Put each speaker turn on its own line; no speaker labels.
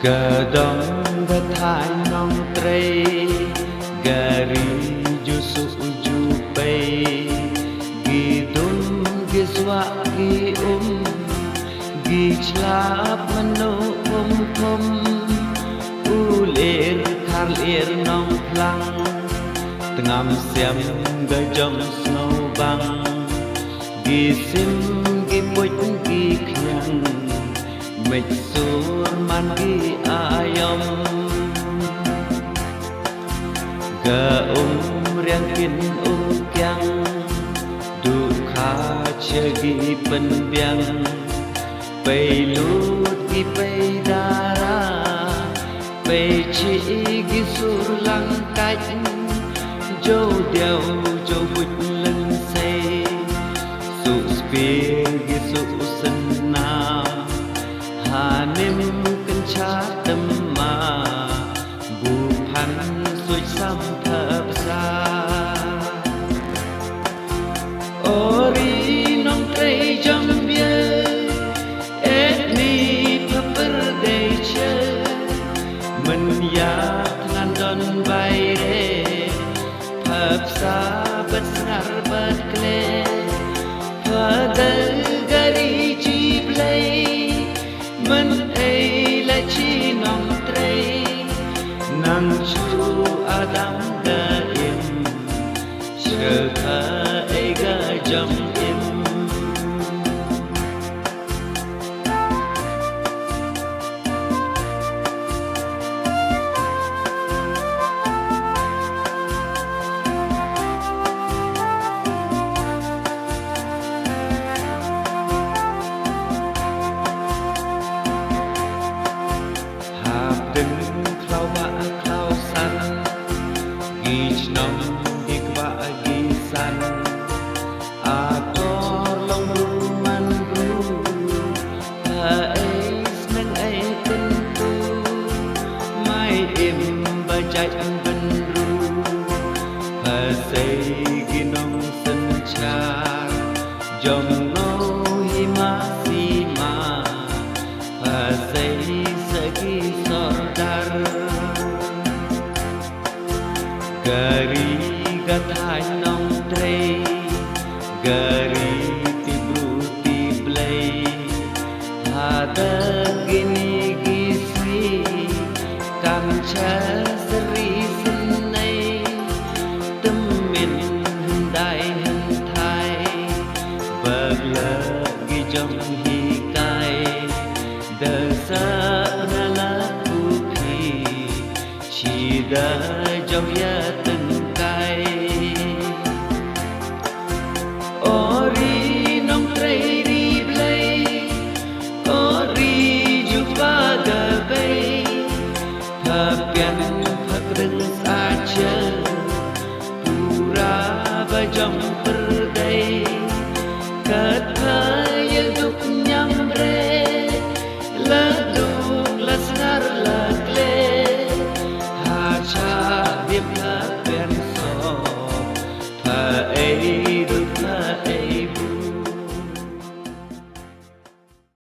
Gà đông gà thái nong trây gà ri ju su ju bay gi dum gi swa gi gi chlap mano pom u ler thar ler nong plang tengam siam ga jong snow bang gi sim gi puch gi khyang mịch sur man gi ayom ga riang kin kyang du kha che gi pen biang bay lut gi bay dara bay chi gi sur lang cách jo đeo jo bụt lưng say su spear gi su sun nam Hanim kenca temma bukan suy sam thập sa ori nong trei jam bia etni paper day che men ya ngan don bay re thập sa bet snar bet kle padal gari chi play mình ấy là chỉ nòng trây nắng chu Adam đã im chờ ta ấy ga jam im Đừng khao bạ khao săn ghi nong ghi bạ ghi săn a có lòng ru man ru ấy nâng ấy tin tu mai im ba chạy ăn vân ru xây ghi nong sân cha dòng ngô hi ma si ma xây segi Gari gathai nong trei gari tibu tiblei hada gini gisi kancha seri senai temin hendai hentai bagla gi jong hi kai dasa nala kupi chi da jong ya